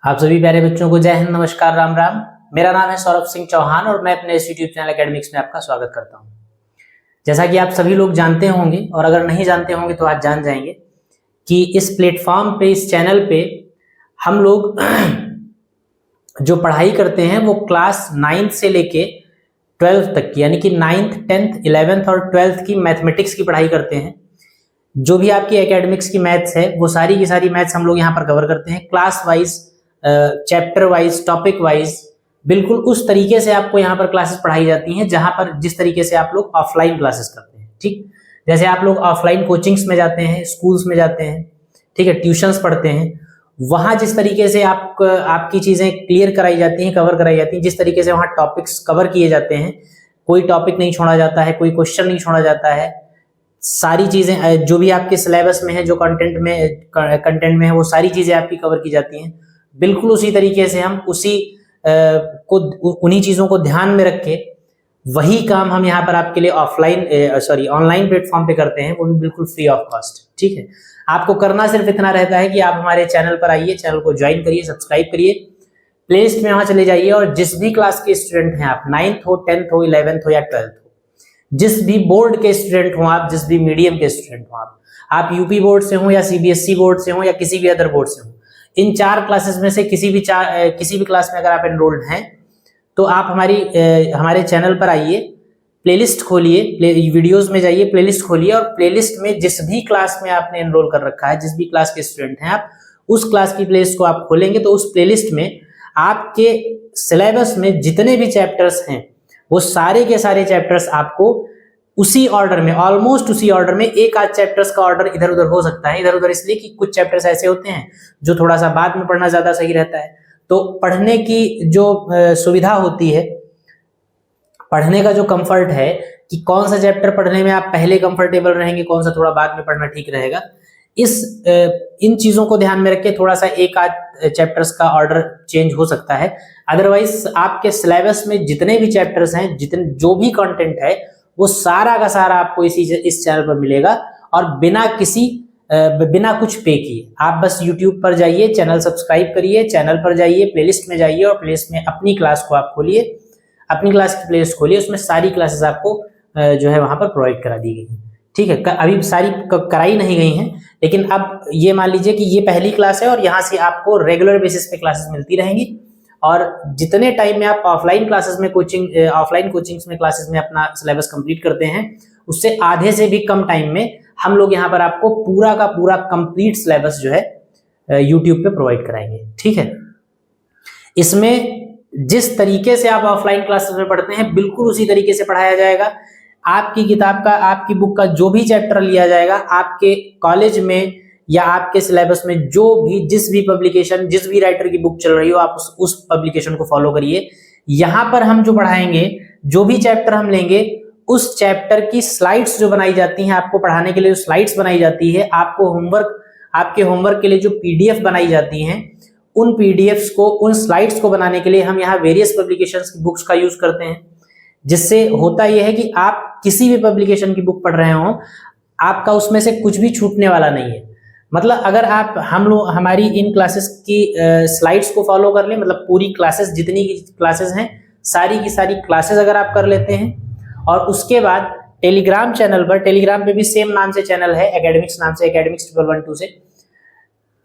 आप सभी प्यारे बच्चों को जय हिंद, नमस्कार, राम राम। मेरा नाम है सौरभ सिंह चौहान और मैं अपने इस यूट्यूब चैनल एकेडमिक्स में आपका स्वागत करता हूं। जैसा कि आप सभी लोग जानते होंगे और अगर नहीं जानते होंगे तो आज जान जाएंगे कि इस प्लेटफॉर्म पे, इस चैनल पे हम लोग जो पढ़ाई करते हैं वो क्लास 9th से लेके 12th तक की, यानी कि 9th, 10th, 11th और 12th की मैथमेटिक्स की पढ़ाई करते हैं। जो भी आपकी एकेडमिक्स की मैथ्स है वो सारी की सारी मैथ्स हम लोग यहाँ पर कवर करते हैं, class wise, chapter wise, topic wise. बिल्कुल उस तरीके से आपको यहाँ पर क्लासेस पढ़ाई जाती हैं जहां पर जिस तरीके से आप लोग ऑफलाइन क्लासेस करते हैं। ठीक, जैसे आप लोग ऑफलाइन कोचिंग्स में जाते हैं, स्कूल्स में जाते हैं, ठीक है, ट्यूशंस पढ़ते हैं, वहां जिस तरीके से आपकी चीजें क्लियर कराई जाती हैं, कवर कराई जाती हैं, जिस तरीके से वहां टॉपिक्स कवर किए जाते हैं, कोई टॉपिक नहीं छोड़ा जाता है, कोई क्वेश्चन नहीं छोड़ा जाता है। सारी चीजें जो भी आपके सिलेबस में है, जो कंटेंट में है, वो सारी चीजें आपकी कवर की जाती हैं। बिल्कुल उसी तरीके से हम उन्हीं चीजों को ध्यान में रख के वही काम हम यहाँ पर आपके लिए ऑनलाइन प्लेटफॉर्म पे करते हैं, वो भी बिल्कुल फ्री ऑफ कॉस्ट। ठीक है, आपको करना सिर्फ इतना रहता है कि आप हमारे चैनल पर आइए, चैनल को ज्वाइन करिए, सब्सक्राइब करिए, प्लेलिस्ट में वहां चले जाइए और जिस भी क्लास के स्टूडेंट हैं आप, 9th हो, 10th हो, 11th हो या 12th हो, जिस भी बोर्ड के स्टूडेंट हो आप, जिस भी मीडियम के स्टूडेंट हो आप यूपी बोर्ड से हो या सीबीएसई बोर्ड से हो या किसी भी अदर बोर्ड से हो, इन 4 क्लासेस में से किसी भी क्लास में अगर आप एनरोल्ड हैं तो आप हमारे चैनल पर आइए, प्लेलिस्ट खोलिए, वीडियोस में जाइए, प्लेलिस्ट खोलिए और प्लेलिस्ट में जिस भी क्लास में आपने एनरोल कर रखा है, जिस भी क्लास के स्टूडेंट हैं आप, उस क्लास की प्लेलिस्ट को आप खोलेंगे तो उस प्लेलिस्ट में आपके सिलेबस में जितने भी चैप्टर्स हैं वो सारे के सारे चैप्टर्स आपको उसी ऑर्डर में, ऑलमोस्ट उसी ऑर्डर में, एक आध चैप्टर्स का ऑर्डर इधर उधर हो सकता है, इधर उधर इसलिए कि कुछ चैप्टर्स ऐसे होते हैं जो थोड़ा सा बाद में पढ़ना ज्यादा सही रहता है। तो पढ़ने की जो सुविधा होती है, पढ़ने का जो कंफर्ट है कि कौन सा चैप्टर पढ़ने में आप पहले कंफर्टेबल रहेंगे, कौन सा थोड़ा बाद में पढ़ना ठीक रहेगा, इन चीजों को ध्यान में रख के थोड़ा सा एक आध चैप्टर्स का ऑर्डर चेंज हो सकता है। अदरवाइज आपके सिलेबस में जितने भी चैप्टर्स हैं, जो भी कंटेंट है, वो सारा का सारा आपको इस चैनल पर मिलेगा और बिना कुछ पे किए। आप बस YouTube पर जाइए, चैनल सब्सक्राइब करिए, चैनल पर जाइए, प्लेलिस्ट में जाइए और प्लेलिस्ट में अपनी क्लास को आप खोलिए, अपनी क्लास की प्लेलिस्ट खोलिए, उसमें सारी क्लासेस आपको जो है वहां पर प्रोवाइड करा दी गई है। ठीक है, अभी सारी कराई नहीं गई हैं, लेकिन अब ये मान लीजिए कि ये पहली क्लास है और यहाँ से आपको रेगुलर बेसिस पे क्लासेस मिलती रहेंगी और जितने टाइम में आप ऑफलाइन कोचिंग्स में क्लासेस में अपना सिलेबस कंप्लीट करते हैं, उससे आधे से भी कम टाइम में हम लोग यहाँ पर आपको पूरा का पूरा कंप्लीट सिलेबस जो है यूट्यूब पे प्रोवाइड कराएंगे। ठीक है, इसमें जिस तरीके से आप ऑफलाइन क्लासेस में पढ़ते हैं बिल्कुल उसी तरीके से पढ़ाया जाएगा। आपकी किताब का, आपकी बुक का जो भी चैप्टर लिया जाएगा, आपके कॉलेज में या आपके सिलेबस में जिस भी पब्लिकेशन, जिस भी राइटर की बुक चल रही हो, आप उस पब्लिकेशन को फॉलो करिए। यहाँ पर हम जो पढ़ाएंगे, जो भी चैप्टर हम लेंगे, उस चैप्टर की स्लाइड्स जो बनाई जाती हैं, आपको पढ़ाने के लिए जो स्लाइड्स बनाई जाती है, आपके होमवर्क के लिए जो पीडीएफ बनाई जाती हैं, उन पीडीएफ्स को, उन स्लाइड्स को बनाने के लिए हम यहाँ वेरियस पब्लिकेशंस की बुक्स का यूज करते हैं। जिससे होता यह है कि आप किसी भी पब्लिकेशन की बुक पढ़ रहे हो, आपका उसमें से कुछ भी छूटने वाला नहीं है। मतलब अगर आप हमारी इन क्लासेस की स्लाइड्स को फॉलो कर लें, मतलब पूरी क्लासेस, जितनी क्लासेस हैं, सारी की सारी क्लासेस अगर आप कर लेते हैं और उसके बाद टेलीग्राम चैनल पर, टेलीग्राम पे भी सेम नाम से चैनल है, एकेडमिक्स नाम से, एकेडमिक्स 1212 से,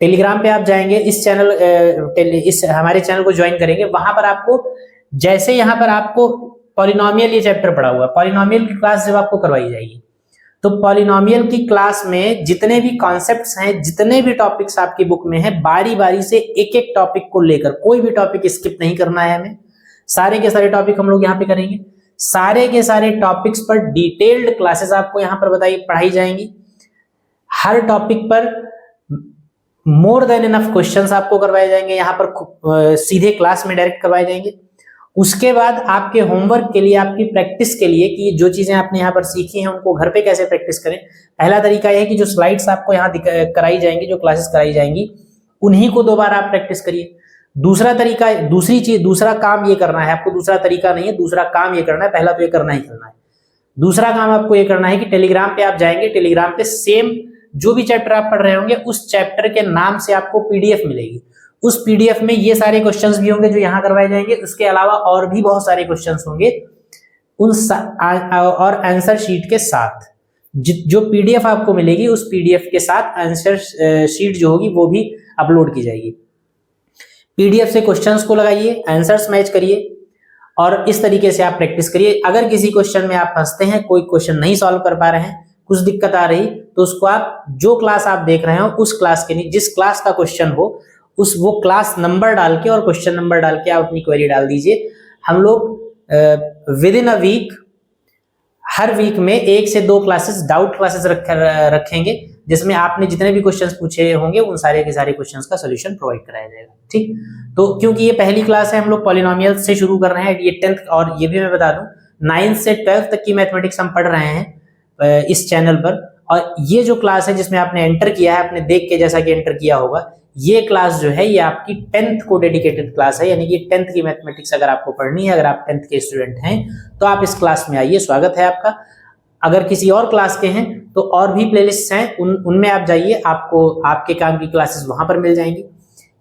टेलीग्राम पे आप जाएंगे, इस हमारे चैनल को ज्वाइन करेंगे, वहां पर आपको जैसे यहाँ पर आपको पॉलिनोमियल ये चैप्टर पढ़ा हुआ है, पॉलिनोमियल की क्लास जब आपको करवाई जाएगी तो पॉलिनोमियल की क्लास में जितने भी कॉन्सेप्ट्स हैं, जितने भी टॉपिक्स आपकी बुक में हैं, बारी बारी से एक एक टॉपिक को लेकर, कोई भी टॉपिक स्किप नहीं करना है हमें, सारे के सारे टॉपिक हम लोग यहाँ पे करेंगे। सारे के सारे टॉपिक्स पर डिटेल्ड क्लासेस आपको यहाँ पर पढ़ाई जाएंगी। हर टॉपिक पर मोर देन इनफ क्वेश्चंस आपको करवाए जाएंगे, यहाँ पर सीधे क्लास में डायरेक्ट करवाए जाएंगे। उसके बाद आपके होमवर्क के लिए, आपकी प्रैक्टिस के लिए, कि जो चीजें आपने यहाँ पर सीखी हैं उनको घर पे कैसे प्रैक्टिस करें, पहला तरीका यह है कि जो स्लाइड्स आपको यहाँ कराई जाएंगी, जो क्लासेस कराई जाएंगी, उन्हीं को दोबारा आप प्रैक्टिस करिए। दूसरा काम ये करना है आपको, दूसरा तरीका नहीं है, दूसरा काम ये करना है, पहला तो ये करना ही करना है। दूसरा काम आपको ये करना है कि टेलीग्राम पे आप जाएंगे, टेलीग्राम पे सेम जो भी चैप्टर आप पढ़ रहे होंगे उस चैप्टर के नाम से आपको पीडीएफ मिलेगी, उस पीडीएफ में ये सारे क्वेश्चंस भी होंगे जो यहाँ करवाए जाएंगे, उसके अलावा और भी बहुत सारे क्वेश्चंस होंगे और आंसर शीट के साथ। जो पीडीएफ आपको मिलेगी उस पीडीएफ के साथ आंसर शीट जो होगी वो भी अपलोड की जाएगी। पीडीएफ से क्वेश्चंस को लगाइए, आंसर्स मैच करिए और इस तरीके से आप प्रैक्टिस करिए। अगर किसी क्वेश्चन में आप फंसते हैं, कोई क्वेश्चन नहीं सॉल्व कर पा रहे हैं, कुछ दिक्कत आ रही, तो उसको आप जो क्लास आप देख रहे हो उस क्लास के नहीं, जिस क्लास का क्वेश्चन हो वो क्लास नंबर डाल के और क्वेश्चन नंबर डाल के आप अपनी क्वेरी डाल दीजिए। हम लोग विद इन अ वीक, हर वीक में 1 से 2 क्लासेस डाउट क्लासेस रखेंगे, जिसमें आपने जितने भी क्वेश्चंस पूछे होंगे उन सारे के सारे क्वेश्चंस का सॉल्यूशन प्रोवाइड कराया जाएगा। ठीक, तो क्योंकि ये पहली क्लास है, हम लोग पॉलिनोमियल से शुरू कर रहे हैं। ये 10th, और ये भी मैं बता दूं 9th से 12th तक की मैथमेटिक्स हम पढ़ रहे हैं इस चैनल पर। और ये जो क्लास है जिसमें आपने एंटर किया है, आपने देख के जैसा कि एंटर किया होगा, ये क्लास जो है ये आपकी 10th को डेडिकेटेड क्लास है। यानी कि 10th की मैथमेटिक्स अगर आपको पढ़नी है, अगर आप 10th के स्टूडेंट हैं तो आप इस क्लास में आइए, स्वागत है आपका। अगर किसी और क्लास के हैं तो और भी प्लेलिस्ट हैं, उनमें आप जाइए, आपको आपके काम की क्लासेस वहां पर मिल जाएंगी।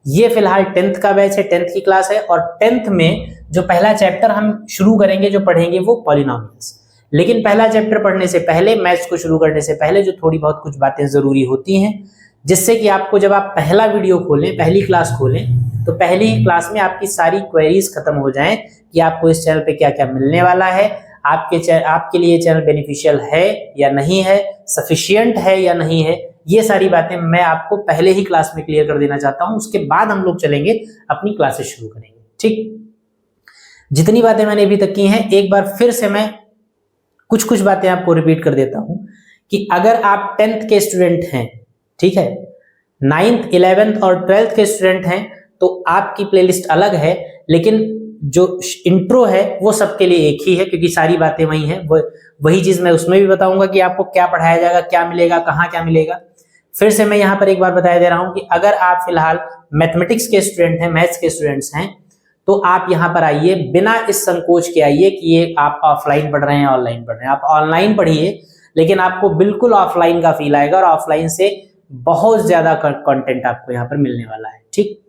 ये फिलहाल 10th का बैच है, 10th की क्लास है, और 10th में जो पहला चैप्टर हम शुरू करेंगे, जो पढ़ेंगे वो पॉलिनोमियल्स। लेकिन पहला चैप्टर पढ़ने से पहले, मैथ्स को शुरू करने से पहले जो थोड़ी बहुत कुछ बातें जरूरी होती हैं, जिससे कि आपको जब आप पहला वीडियो खोलें, पहली क्लास खोलें, तो पहली ही क्लास में आपकी सारी क्वेरीज खत्म हो जाएं कि आपको इस चैनल पे क्या क्या मिलने वाला है, आपके लिए चैनल बेनिफिशियल है या नहीं है, सफिशिएंट है या नहीं है। ये सारी बातें मैं आपको पहले ही क्लास में क्लियर कर देना चाहता हूं। उसके बाद हम लोग चलेंगे, अपनी क्लासेस शुरू करेंगे। ठीक, जितनी बातें मैंने अभी तक की हैं, एक बार फिर से मैं कुछ बातें आपको रिपीट कर देता हूं कि अगर आप 10th के स्टूडेंट हैं, ठीक है, 9th, 11th और 12th के स्टूडेंट हैं, तो आपकी प्लेलिस्ट अलग है, लेकिन जो इंट्रो है वो सबके लिए एक ही है, क्योंकि सारी बातें वही हैं। वही चीज मैं उसमें भी बताऊंगा कि आपको क्या पढ़ाया जाएगा, क्या मिलेगा, कहाँ क्या मिलेगा। फिर से मैं यहाँ पर एक बार बताया दे रहा हूँ कि अगर आप फिलहाल मैथमेटिक्स के स्टूडेंट हैं, मैथ्स के स्टूडेंट्स हैं, तो आप यहाँ पर आइए, बिना इस संकोच के आइए कि ये आप ऑफलाइन पढ़ रहे हैं, ऑनलाइन पढ़ रहे हैं। आप ऑनलाइन पढ़िए, लेकिन आपको बिल्कुल ऑफलाइन का फील आएगा, और ऑफलाइन से बहुत ज्यादा कंटेंट आपको यहाँ पर मिलने वाला है। ठीक,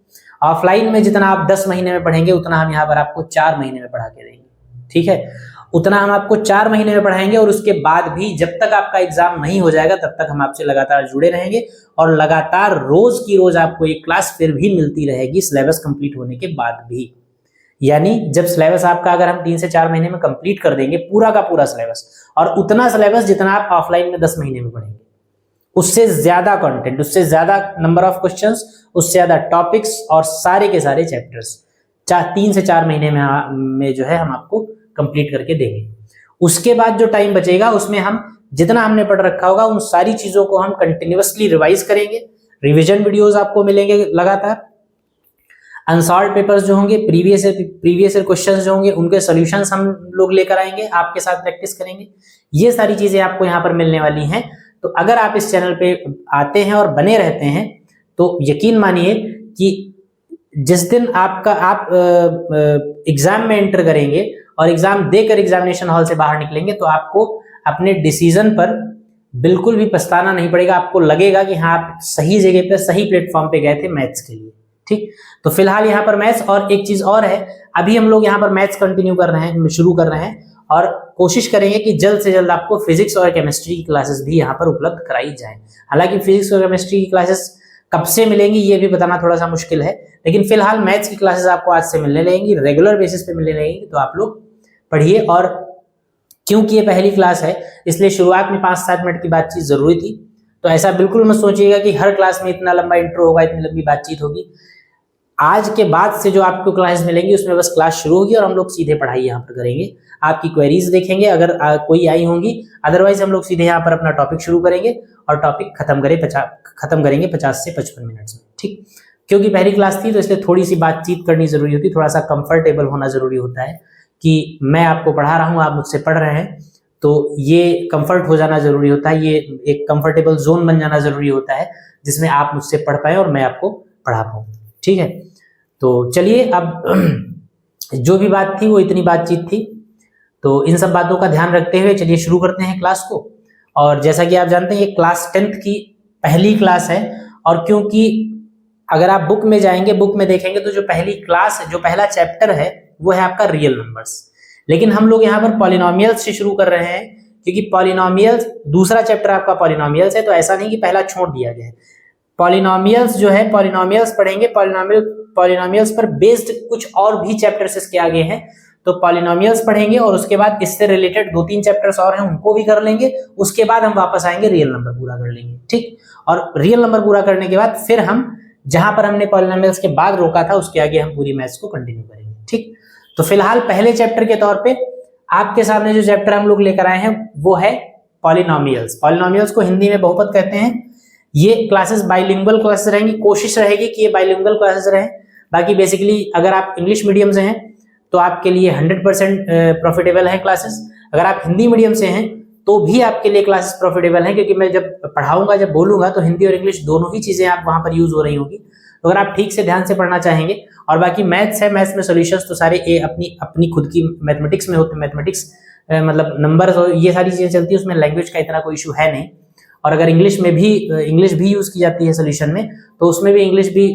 ऑफलाइन में जितना आप 10 महीने में पढ़ेंगे, उतना हम यहाँ पर आपको 4 महीने में पढ़ा के देंगे। ठीक है, उतना हम आपको 4 महीने में पढ़ाएंगे, और उसके बाद भी जब तक आपका एग्जाम नहीं हो जाएगा तब तक हम आपसे लगातार जुड़े रहेंगे, और लगातार रोज की रोज आपको एक क्लास फिर भी मिलती रहेगी सिलेबस कंप्लीट होने के बाद भी। यानी जब सिलेबस आपका, अगर हम 3 से 4 महीने में कंप्लीट कर देंगे पूरा का पूरा सिलेबस, और उतना सिलेबस जितना आप ऑफलाइन में 10 महीने में पढ़ेंगे, उससे ज्यादा कंटेंट, उससे ज्यादा नंबर ऑफ क्वेश्चंस, उससे ज्यादा टॉपिक्स और सारे के सारे चैप्टर्स 3 से 4 महीने में जो है हम आपको कंप्लीट करके देंगे। उसके बाद जो टाइम बचेगा उसमें हम जितना हमने पढ़ रखा होगा उन सारी चीजों को हम कंटिन्यूअसली रिवाइज करेंगे। रिवीजन वीडियोस आपको मिलेंगे लगातार, अनसॉल्व पेपर्स जो होंगे, प्रीवियस ईयर क्वेश्चंस जो होंगे, उनके सॉल्यूशंस हम लोग लेकर आएंगे, आपके साथ प्रैक्टिस करेंगे। ये सारी चीजें आपको यहाँ पर मिलने वाली हैं। तो अगर आप इस चैनल पे आते हैं और बने रहते हैं, तो यकीन मानिए कि जिस दिन आप एग्जाम में एंटर करेंगे और एग्जाम देकर एग्जामिनेशन हॉल से बाहर निकलेंगे, तो आपको अपने डिसीजन पर बिल्कुल भी पछताना नहीं पड़ेगा। आपको लगेगा कि हाँ, आप सही जगह पे, सही प्लेटफॉर्म पे गए थे मैथ्स के लिए। ठीक, तो फिलहाल यहाँ पर मैथ्स, और एक चीज और है, अभी हम लोग यहाँ पर मैथ्स कंटिन्यू कर रहे हैं, शुरू कर रहे हैं, और कोशिश करेंगे कि जल्द से जल्द आपको फिजिक्स और केमिस्ट्री की क्लासेस भी यहाँ पर उपलब्ध कराई जाएं। हालांकि फिजिक्स और केमिस्ट्री की क्लासेस कब से मिलेंगी ये भी बताना थोड़ा सा मुश्किल है, लेकिन फिलहाल मैथ्स की क्लासेस आपको आज से मिलने लगेंगी, रेगुलर बेसिस पे मिलने लगेंगी। तो आप लोग पढ़िए, और क्योंकि ये पहली क्लास है इसलिए शुरुआत में 5-7 मिनट की बातचीत जरूरी थी। तो ऐसा बिल्कुल मत सोचिएगा कि हर क्लास में इतना लंबा इंट्रो होगा, इतनी लंबी बातचीत होगी। आज के बाद से जो आपको क्लास मिलेंगी उसमें बस क्लास शुरू होगी और हम लोग सीधे पढ़ाई यहाँ पर करेंगे, आपकी क्वेरीज देखेंगे अगर कोई आई होंगी, अदरवाइज हम लोग सीधे यहाँ पर अपना टॉपिक शुरू करेंगे और टॉपिक खत्म करेंगे 50 से 55 मिनट में। ठीक, क्योंकि पहली क्लास थी तो इसलिए थोड़ी सी बातचीत करनी जरूरी होती, थोड़ा सा कंफर्टेबल होना जरूरी होता है कि मैं आपको पढ़ा रहा हूँ, आप मुझसे पढ़ रहे हैं, तो ये कंफर्ट हो जाना जरूरी होता है, ये एक कंफर्टेबल जोन बन जाना जरूरी होता है जिसमें आप मुझसे पढ़ पाए और मैं आपको पढ़ा पाऊँ। ठीक है, तो चलिए, अब जो भी बात थी वो इतनी बातचीत थी, तो इन सब बातों का ध्यान रखते हुए चलिए शुरू करते हैं क्लास को। और जैसा कि आप जानते हैं ये क्लास 10th की पहली क्लास है, और क्योंकि अगर आप बुक में जाएंगे, बुक में देखेंगे तो जो पहली क्लास है, जो पहला चैप्टर है वो है आपका रियल नंबर्स। लेकिन हम लोग यहाँ पर पॉलिनोमियल्स से शुरू कर रहे हैं, क्योंकि पॉलिनोमियल्स दूसरा चैप्टर आपका पॉलिनोमियल्स है, तो ऐसा नहीं कि पहला छोड़ दिया गया है। पॉलिनोमियल्स जो है, पॉलिनोमियल्स पढ़ेंगे, पॉलिनोमियल्स पर बेस्ड कुछ और भी चैप्टर्स इसके आगे हैं, तो पॉलिनोमियल्स पढ़ेंगे और उसके बाद इससे रिलेटेड 2-3 चैप्टर्स और हैं, उनको भी कर लेंगे। उसके बाद हम वापस आएंगे, रियल नंबर पूरा कर लेंगे, ठीक। और रियल नंबर पूरा करने के बाद फिर हम जहां पर हमने पॉलिनोमियल्स के बाद रोका था उसके आगे हम पूरी मैथ्स को कंटिन्यू करेंगे, ठीक। तो फिलहाल पहले चैप्टर के तौर पे आपके सामने जो चैप्टर हम लोग लेकर आए हैं वो है पॉलिनोमियल्स। पॉलिनोमियल्स को हिंदी में बहुपद कहते हैं। ये क्लासेस बाइलिंगुअल क्लासेस रहेंगी, कोशिश रहेगी कि ये बाइलिंगुअल क्लासेस रहें। बाकी बेसिकली अगर आप इंग्लिश मीडियम से हैं तो आपके लिए 100% प्रॉफिटेबल है क्लासेस। अगर आप हिंदी मीडियम से हैं तो भी आपके लिए क्लासेस प्रॉफिटेबल हैं, क्योंकि मैं जब पढ़ाऊंगा, जब बोलूंगा तो हिंदी और इंग्लिश दोनों ही चीजें आप वहां पर यूज हो रही होगी। तो अगर आप ठीक से ध्यान से पढ़ना चाहेंगे, और बाकी मैथ्स है, मैथ्स में सॉल्यूशंस तो सारे अपनी खुद की मैथमेटिक्स में होते हैं। मैथमेटिक्स मतलब नंबर्स और ये सारी चीजें चलती है, उसमें लैंग्वेज का इतना कोई इशू है नहीं। और अगर इंग्लिश भी यूज की जाती है सोल्यूशन में, तो उसमें भी इंग्लिश भी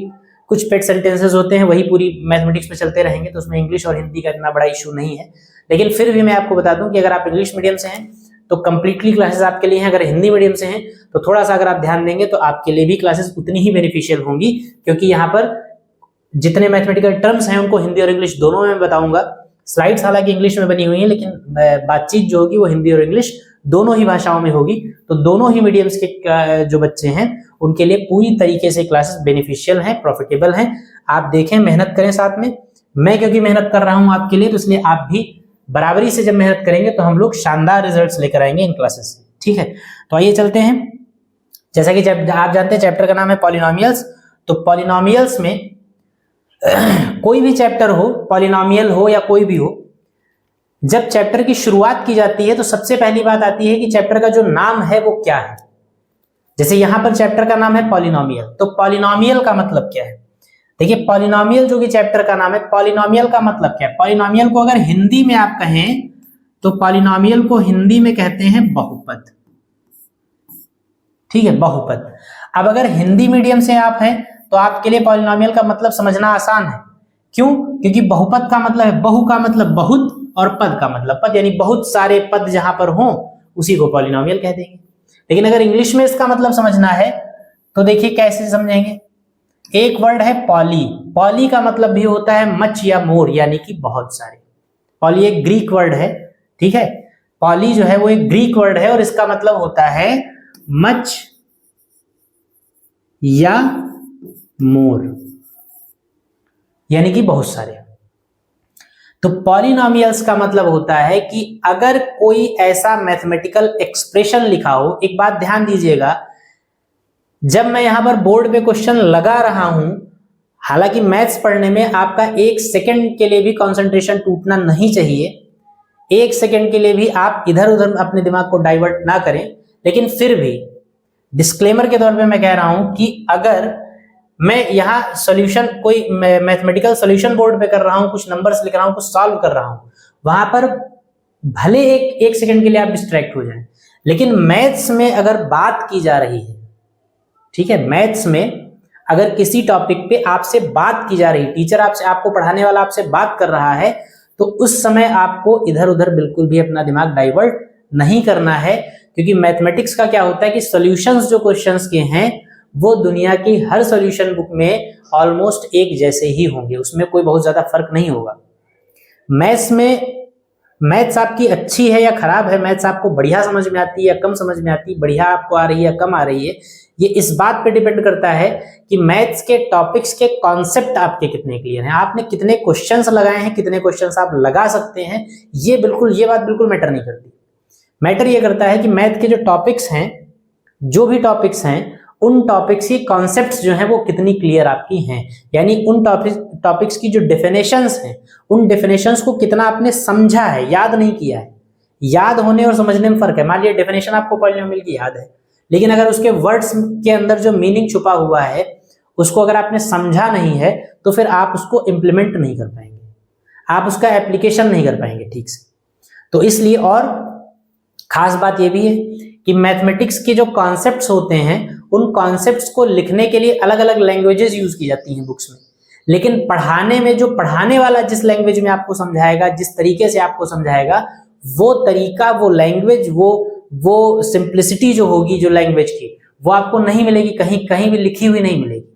कुछ पेट सेंटेंसेस होते हैं, वही पूरी मैथमेटिक्स में चलते रहेंगे, तो उसमें इंग्लिश और हिंदी का इतना बड़ा इशू नहीं है। लेकिन फिर भी मैं आपको बता दूं कि अगर आप इंग्लिश मीडियम से हैं तो कंप्लीटली क्लासेस आपके लिए हैं। अगर हिंदी मीडियम से हैं तो थोड़ा सा अगर आप ध्यान देंगे तो आपके लिए भी क्लासेस उतनी ही बेनिफिशियल होंगी, क्योंकि यहाँ पर जितने मैथमेटिकल टर्म्स हैं उनको हिंदी और इंग्लिश दोनों में बताऊंगा। स्लाइड्स हालांकि इंग्लिश में बनी हुई हैं, लेकिन बातचीत जो होगी वो हिंदी और इंग्लिश दोनों ही भाषाओं में होगी। तो दोनों ही मीडियम्स के जो बच्चे हैं उनके लिए पूरी तरीके से क्लासेस बेनिफिशियल हैं, प्रॉफिटेबल हैं। आप देखें, मेहनत करें साथ में। मैं क्योंकि मेहनत कर रहा हूं आपके लिए, तो इसलिए आप भी बराबरी से जब मेहनत करेंगे तो हम लोग शानदार रिजल्ट्स लेकर आएंगे इन क्लासेस से, ठीक है। तो आइए चलते हैं। जैसा कि आप जानते हैं चैप्टर का नाम है पॉलिनोमियल्स। तो पॉलिनोमियल्स में कोई भी चैप्टर हो, पॉलिनोमियल हो या कोई भी हो, जब चैप्टर की शुरुआत की जाती है तो सबसे पहली बात आती है कि चैप्टर का जो नाम है वो क्या है। जैसे यहां पर चैप्टर का नाम है पॉलिनोमियल, तो पॉलिनोमियल का मतलब क्या है? देखिए, पॉलिनोमियल जो कि चैप्टर का नाम है, पॉलिनोमियल का मतलब क्या है? पॉलिनोमियल को अगर हिंदी में आप कहें तो पॉलिनोमियल को हिंदी में कहते हैं बहुपद, ठीक है, बहुपद। अब अगर हिंदी मीडियम से आप हैं तो आपके लिए पॉलिनोमियल का मतलब समझना आसान है। क्यों? क्योंकि बहुपद का मतलब है, बहु का मतलब बहुत और पद का मतलब पद, यानी बहुत सारे पद जहां पर हों उसी को पॉलिनोमियल कह देंगे। लेकिन अगर इंग्लिश में इसका मतलब समझना है तो देखिए कैसे समझेंगे। एक वर्ड है पॉली। पॉली का मतलब भी होता है मच या मोर, यानी कि बहुत सारे। पॉली एक ग्रीक वर्ड है, ठीक है। पॉली जो है वो एक ग्रीक वर्ड है और इसका मतलब होता है मच या मोर, यानी कि बहुत सारे। तो पॉलिनोमियल्स का मतलब होता है कि अगर कोई ऐसा मैथमेटिकल एक्सप्रेशन लिखा हो, एक बात ध्यान दीजिएगा, जब मैं यहां पर बोर्ड पे क्वेश्चन लगा रहा हूं, हालांकि मैथ्स पढ़ने में आपका 1 सेकंड के लिए भी कंसंट्रेशन टूटना नहीं चाहिए, 1 सेकंड के लिए भी आप इधर उधर अपने दिमाग को डाइवर्ट ना करें। लेकिन फिर भी डिस्क्लेमर के तौर पे मैं कह रहा हूं कि अगर मैं यहाँ सॉल्यूशन, कोई मैथमेटिकल सॉल्यूशन बोर्ड पे कर रहा हूं, कुछ नंबर्स लिख रहा हूं, कुछ सॉल्व कर रहा हूं, वहां पर भले एक सेकंड के लिए आप डिस्ट्रैक्ट हो जाएं, लेकिन मैथ्स में अगर बात की जा रही है, ठीक है, मैथ्स में अगर किसी टॉपिक पे आपसे बात की जा रही है, टीचर आपको पढ़ाने वाला आपसे बात कर रहा है, तो उस समय आपको इधर उधर बिल्कुल भी अपना दिमाग डाइवर्ट नहीं करना है। क्योंकि मैथमेटिक्स का क्या होता है कि सॉल्यूशंस जो क्वेश्चंस के हैं वो दुनिया की हर सॉल्यूशन बुक में ऑलमोस्ट एक जैसे ही होंगे, उसमें कोई बहुत ज्यादा फर्क नहीं होगा। मैथ्स में मैथ्स आपकी अच्छी है या खराब है, मैथ्स आपको बढ़िया समझ में आती है या कम समझ में आती है, बढ़िया आपको आ रही है या कम आ रही है, ये इस बात पे डिपेंड करता है कि मैथ्स के टॉपिक्स के कॉन्सेप्ट आपके कितने क्लियर हैं, आपने कितने क्वेश्चंस लगाए हैं, कितने क्वेश्चंस आप लगा सकते हैं। ये बात बिल्कुल मैटर नहीं करती। मैटर ये करता है कि मैथ के जो टॉपिक्स हैं, जो भी टॉपिक्स हैं, उन टॉपिक्स की कॉन्सेप्ट्स जो हैं वो कितनी क्लियर आपकी हैं, यानी उन टॉपिक्स की जो डेफिनेशंस हैं, उन डेफिनेशंस को कितना आपने समझा है, याद नहीं किया है। याद होने और समझने में फर्क है। मान लीजिए डेफिनेशन आपको पॉलिनोमियल की याद है, लेकिन अगर उसके वर्ड्स के अंदर जो मीनिंग छुपा हुआ है उसको अगर आपने समझा नहीं है तो फिर आप उसको इम्प्लीमेंट नहीं कर पाएंगे, आप उसका एप्लीकेशन नहीं कर पाएंगे ठीक से। तो इसलिए, और खास बात यह भी है कि मैथमेटिक्स के जो कॉन्सेप्ट्स होते हैं उन कॉन्सेप्ट्स को लिखने के लिए अलग अलग लैंग्वेजेस यूज की जाती हैं बुक्स में, लेकिन पढ़ाने में जो पढ़ाने वाला जिस लैंग्वेज में आपको समझाएगा, जिस तरीके से आपको समझाएगा, वो तरीका, वो लैंग्वेज, वो सिंप्लिसिटी जो होगी जो लैंग्वेज की, वो आपको नहीं मिलेगी, कहीं भी लिखी हुई नहीं मिलेगी।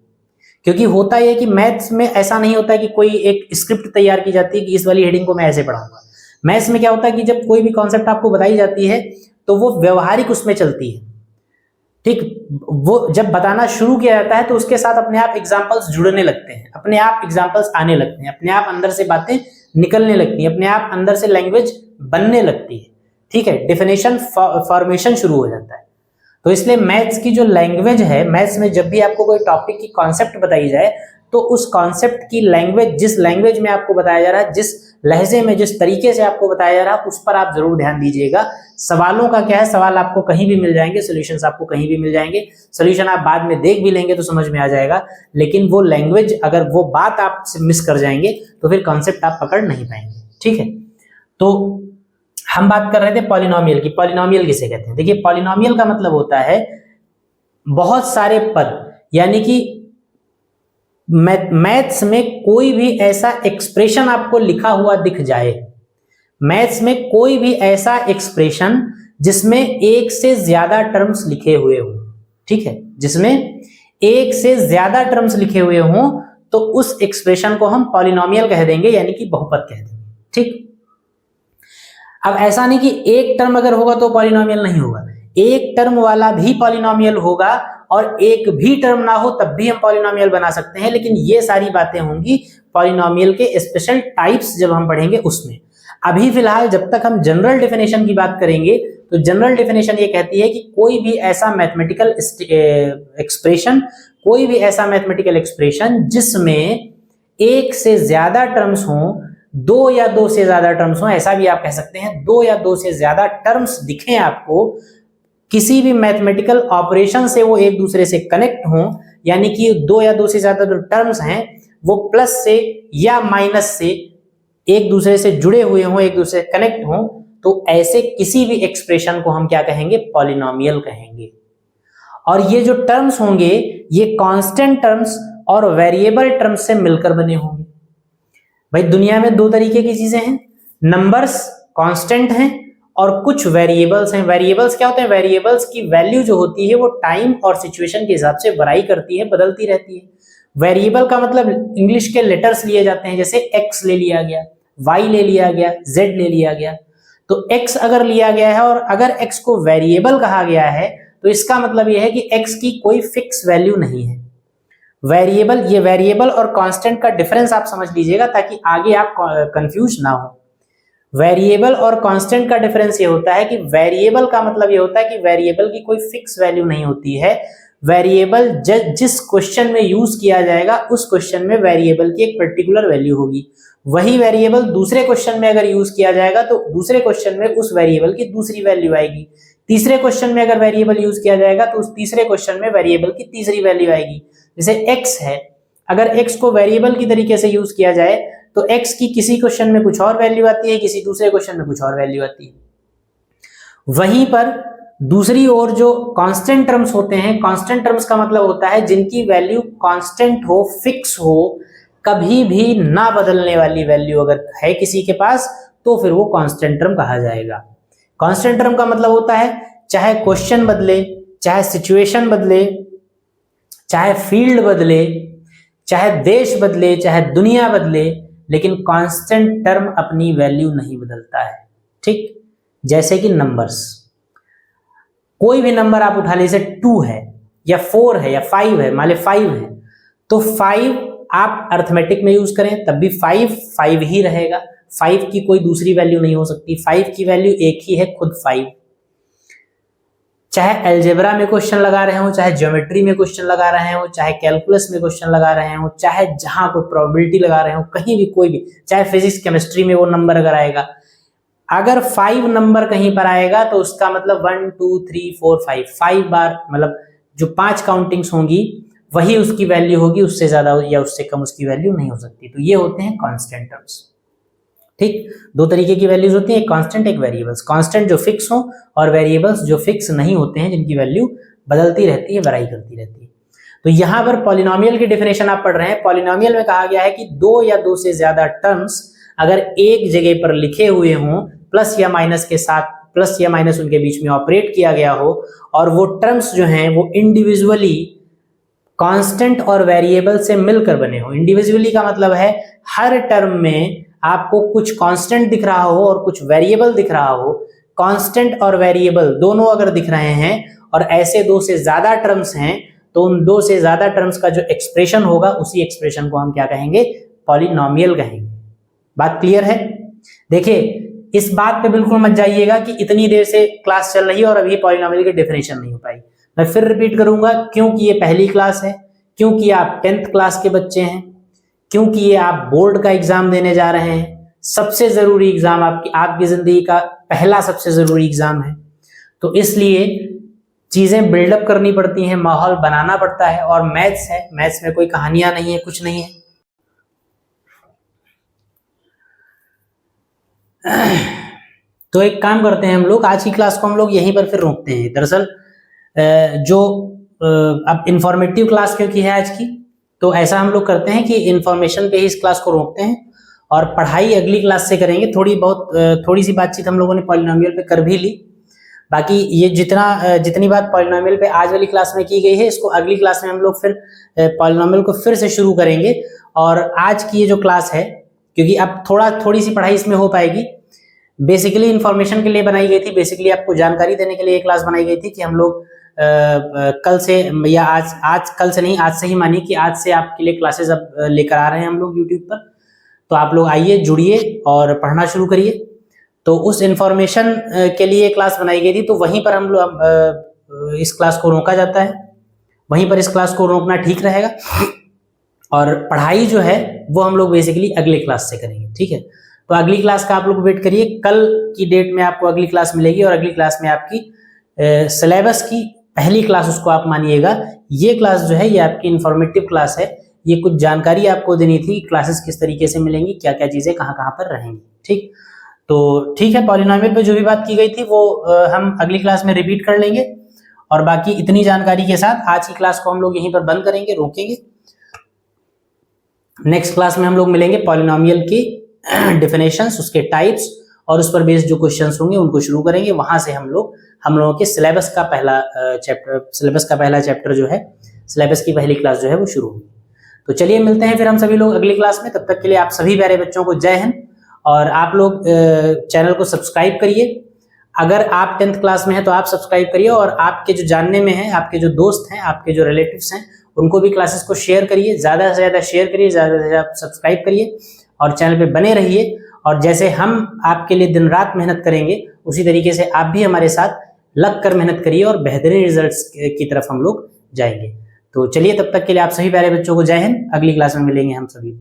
क्योंकि होता यह है कि मैथ्स में ऐसा नहीं होता है कि कोई एक स्क्रिप्ट तैयार की जाती है कि इस वाली हेडिंग को मैं ऐसे पढ़ाऊंगा। मैथ्स में क्या होता है कि जब कोई भी कॉन्सेप्ट आपको बताई जाती है तो वो व्यवहारिक उसमें चलती है, ठीक। वो जब बताना शुरू किया जाता है तो उसके साथ अपने आप एग्जाम्पल्स जुड़ने लगते हैं, अपने आप एग्जाम्पल्स आने लगते हैं, अपने आप अंदर से बातें निकलने लगती हैं, अपने आप अंदर से लैंग्वेज बनने लगती है, ठीक है, डेफिनेशन फॉर्मेशन शुरू हो जाता है। तो इसलिए मैथ्स की जो लैंग्वेज है, मैथ्स में जब भी आपको कोई टॉपिक की कॉन्सेप्ट बताई जाए तो उस कॉन्सेप्ट की लैंग्वेज, जिस लैंग्वेज में आपको बताया जा रहा है, जिस लहजे में, जिस तरीके से आपको बताया जा रहा है, उस पर आप जरूर ध्यान दीजिएगा। सवालों का क्या है, सवाल आपको कहीं भी मिल जाएंगे, सॉल्यूशंस आपको कहीं भी मिल जाएंगे, सॉल्यूशन आप बाद में देख भी लेंगे तो समझ में आ जाएगा, लेकिन वो लैंग्वेज, अगर वो बात आप मिस कर जाएंगे तो फिर कॉन्सेप्ट आप पकड़ नहीं पाएंगे, ठीक है। तो हम बात कर रहे थे पॉलिनोमियल की। पॉलिनोमियल किसे कहते हैं? देखिए, पॉलिनोमियल का मतलब होता है बहुत सारे पद, यानी कि मैथ्स में कोई भी ऐसा एक्सप्रेशन आपको लिखा हुआ दिख जाए, मैथ्स में कोई भी ऐसा एक्सप्रेशन जिसमें एक से ज्यादा टर्म्स लिखे हुए हो, ठीक है, जिसमें एक से ज्यादा टर्म्स लिखे हुए हो, तो उस एक्सप्रेशन को हम पॉलिनोमियल कह देंगे, यानी कि बहुपद कह देंगे, ठीक। अब ऐसा नहीं कि एक टर्म अगर होगा तो पॉलिनोमियल नहीं होगा, एक टर्म वाला भी पॉलिनोमियल होगा और एक भी टर्म ना हो तब भी हम पॉलिनोमियल बना सकते हैं, लेकिन ये सारी बातें होंगी पॉलिनोमियल के स्पेशल टाइप्स जब हम पढ़ेंगे उसमें। अभी फिलहाल जब तक हम जनरल डेफिनेशन की बात करेंगे तो जनरल डेफिनेशन ये कहती है कि कोई भी ऐसा मैथमेटिकल एक्सप्रेशन, कोई भी ऐसा मैथमेटिकल एक्सप्रेशन जिसमें एक से ज्यादा टर्म्स हों, दो या दो से ज्यादा टर्म्स हों, ऐसा भी आप कह सकते हैं, दो या दो से ज्यादा टर्म्स दिखें आपको, किसी भी मैथमेटिकल ऑपरेशन से वो एक दूसरे से कनेक्ट हों, यानी कि दो या दो से ज्यादा जो टर्म्स हैं वो प्लस से या माइनस से एक दूसरे से जुड़े हुए हों, एक दूसरे से कनेक्ट हों, तो ऐसे किसी भी एक्सप्रेशन को हम क्या कहेंगे? पॉलिनोमियल कहेंगे। और ये जो टर्म्स होंगे ये कांस्टेंट टर्म्स और वेरिएबल टर्म्स से मिलकर बने होंगे। भाई दुनिया में दो तरीके की चीजें हैं, नंबर्स कांस्टेंट हैं और कुछ वेरिएबल्स हैं। वेरिएबल्स क्या होते हैं? वेरिएबल्स की वैल्यू जो होती है वो टाइम और सिचुएशन के हिसाब से वैरी करती है, बदलती रहती है। वेरिएबल का मतलब इंग्लिश के लेटर्स लिए जाते हैं, जैसे एक्स ले लिया गया, वाई ले लिया गया, जेड ले लिया गया। तो एक्स अगर लिया गया है और अगर एक्स को वेरिएबल कहा गया है तो इसका मतलब यह है कि एक्स की कोई फिक्स वैल्यू नहीं है। वेरिएबल, ये वेरिएबल और कांस्टेंट का डिफरेंस आप समझ लीजिएगा ताकि आगे आप कंफ्यूज ना हो। वेरिएबल और कांस्टेंट का डिफरेंस ये होता है कि वेरिएबल का मतलब ये होता है कि वेरिएबल की कोई फिक्स वैल्यू नहीं होती है। वेरिएबल जिस क्वेश्चन में यूज किया जाएगा उस क्वेश्चन में वेरिएबल की एक पर्टिकुलर वैल्यू होगी। वही वेरिएबल दूसरे क्वेश्चन में अगर यूज किया जाएगा तो दूसरे क्वेश्चन में उस वेरिएबल की दूसरी वैल्यू आएगी। तीसरे क्वेश्चन में अगर वेरिएबल यूज किया जाएगा तो उस तीसरे क्वेश्चन में वेरिएबल की तीसरी वैल्यू आएगी। जैसे x है, अगर x को वेरिएबल की तरीके से यूज किया जाए तो x की किसी क्वेश्चन में कुछ और वैल्यू आती है, किसी दूसरे क्वेश्चन में कुछ और वैल्यू आती है। वहीं पर दूसरी ओर जो कांस्टेंट टर्म्स होते हैं, कांस्टेंट टर्म्स का मतलब होता है जिनकी वैल्यू कांस्टेंट हो, फिक्स हो, कभी भी ना बदलने वाली वैल्यू अगर है किसी के पास तो फिर वो कांस्टेंट टर्म कहा जाएगा। कांस्टेंट टर्म का मतलब होता है चाहे क्वेश्चन बदले, चाहे सिचुएशन बदले, चाहे फील्ड बदले, चाहे देश बदले, चाहे दुनिया बदले, लेकिन कांस्टेंट टर्म अपनी वैल्यू नहीं बदलता है, ठीक। जैसे कि नंबर्स, कोई भी नंबर आप उठा लीजिए, 2 है या 4 है या 5 है, मान ली 5 है, तो 5 आप अर्थमेटिक में यूज करें तब भी 5 ही रहेगा। 5 की कोई दूसरी वैल्यू नहीं हो सकती, 5 की वैल्यू एक ही है, खुद 5। चाहे अलजेब्रा में क्वेश्चन लगा रहे हो, चाहे ज्योमेट्री में क्वेश्चन लगा रहे हो, चाहे कैलकुलस में क्वेश्चन लगा रहे हो, चाहे जहां कोई प्रोबेबिलिटी लगा रहे हो, कहीं भी कोई भी, चाहे फिजिक्स केमिस्ट्री में वो नंबर अगर आएगा, अगर 5 नंबर कहीं पर आएगा तो उसका मतलब 1 2 3 4 5 बार, मतलब जो 5 काउंटिंग्स होंगी वही उसकी वैल्यू होगी, उससे ज्यादा या उससे कम उसकी वैल्यू नहीं हो सकती। तो ये होते हैं कांस्टेंट टर्म्स, ठीक। दो तरीके की वैल्यूज होती हैं, एक कांस्टेंट, एक वेरिएबल्स। कांस्टेंट जो फिक्स हो और वेरिएबल्स जो फिक्स नहीं होते हैं, जिनकी वैल्यू बदलती रहती है, वैराई करती रहती है। तो यहाँ पर पॉलिनोमियल की डेफिनेशन आप पढ़ रहे हैं। पॉलिनोमियल में कहा गया है कि दो या दो से ज्यादा टर्म्स अगर एक जगह पर लिखे हुए हों, प्लस या माइनस के साथ, प्लस या माइनस उनके बीच में ऑपरेट किया गया हो, और वो टर्म्स जो हैं वो इंडिविजुअली कांस्टेंट और वेरिएबल से मिलकर बने हो। इंडिविजुअली का मतलब है हर टर्म में आपको कुछ कांस्टेंट दिख रहा हो और कुछ वेरिएबल दिख रहा हो। कांस्टेंट और वेरिएबल दोनों अगर दिख रहे हैं और ऐसे दो से ज्यादा टर्म्स हैं, तो उन दो से ज्यादा टर्म्स का जो एक्सप्रेशन होगा उसी एक्सप्रेशन को हम क्या कहेंगे? पॉलिनोमियल कहेंगे। बात क्लियर है? देखिए, इस बात पे बिल्कुल मत जाइएगा कि इतनी देर से क्लास चल रही है और अभी पॉलिनोमियल की डेफिनेशन नहीं हो पाई। मैं फिर रिपीट करूंगा, क्योंकि ये पहली क्लास है, क्योंकि आप 10th क्लास के बच्चे हैं, क्योंकि ये आप बोर्ड का एग्जाम देने जा रहे हैं, सबसे जरूरी एग्जाम आपकी जिंदगी का पहला सबसे जरूरी एग्जाम है। तो इसलिए चीजें बिल्डअप करनी पड़ती हैं, माहौल बनाना पड़ता है। और मैथ्स है, मैथ्स में कोई कहानियां नहीं है, कुछ नहीं है। तो एक काम करते हैं हम लोग, आज की क्लास को हम लोग यहीं पर फिर रोकते हैं। दरअसल जो अब इंफॉर्मेटिव क्लास क्योंकि है आज की, तो ऐसा हम लोग करते हैं कि इंफॉर्मेशन पे ही इस क्लास को रोकते हैं और पढ़ाई अगली क्लास से करेंगे। थोड़ी सी बातचीत हम लोगों ने पॉलिनोमियल पे कर भी ली। बाकी ये जितनी बात पॉलिनोमियल पे आज वाली क्लास में की गई है, इसको अगली क्लास में हम लोग फिर पॉलिनोमियल को फिर से शुरू करेंगे। और आज की ये जो क्लास है, क्योंकि अब थोड़ी सी पढ़ाई इसमें हो पाएगी, बेसिकली इंफॉर्मेशन के लिए बनाई गई थी, बेसिकली आपको जानकारी देने के लिए ये क्लास बनाई गई थी कि हम लोग कल से या आज कल से नहीं, आज से ही मानिए कि आज से आपके लिए क्लासेस अब लेकर आ रहे हैं हम लोग यूट्यूब पर। तो आप लोग आइए, जुड़िए और पढ़ना शुरू करिए। तो उस इंफॉर्मेशन के लिए क्लास बनाई गई थी, तो वहीं पर हम लोग इस क्लास को रोका जाता है, वहीं पर इस क्लास को रोकना ठीक रहेगा। और पढ़ाई जो है वो हम लोग बेसिकली अगले क्लास से करेंगे, ठीक है? तो अगली क्लास का आप लोग वेट करिए, कल की डेट में आपको अगली क्लास मिलेगी और अगली क्लास में आपकी सिलेबस की पहली क्लास उसको आप मानिएगा। ये क्लास जो है ये आपकी इंफॉर्मेटिव क्लास है, ये कुछ जानकारी आपको देनी थी, क्लासेस किस तरीके से मिलेंगी, क्या क्या चीजें कहाँ कहाँ पर रहेंगी, ठीक? तो ठीक है, पॉलिनोमियल पे जो भी बात की गई थी वो हम अगली क्लास में रिपीट कर लेंगे। और बाकी इतनी जानकारी के साथ आज की क्लास को हम लोग यहीं पर बंद करेंगे, रोकेंगे। नेक्स्ट क्लास में हम लोग मिलेंगे पॉलिनोमियल की डेफिनेशंस, उसके टाइप्स और उस पर बेस्ड जो क्वेश्चंस होंगे उनको शुरू करेंगे। वहां से हम लोगों के सिलेबस का पहला चैप्टर जो है, सिलेबस की पहली क्लास जो है वो शुरू होगी। तो चलिए मिलते हैं फिर हम सभी लोग अगली क्लास में। तब तक के लिए आप सभी प्यारे बच्चों को जय हिंद। और आप लोग चैनल को सब्सक्राइब करिए। अगर आप 10th क्लास में हैं तो आप सब्सक्राइब करिए, और आपके जो जानने में हैं, आपके जो दोस्त हैं, आपके जो रिलेटिव्स हैं, उनको भी क्लासेस को शेयर करिए, ज्यादा से ज्यादा शेयर करिए, ज्यादा से ज्यादा सब्सक्राइब करिए और चैनल पे बने रहिए। और जैसे हम आपके लिए दिन रात मेहनत करेंगे, उसी तरीके से आप भी हमारे साथ लग कर मेहनत करिए और बेहतरीन रिजल्ट्स की तरफ हम लोग जाएंगे। तो चलिए, तब तक के लिए आप सभी प्यारे बच्चों को जय हिंद। अगली क्लास में मिलेंगे हम सभी।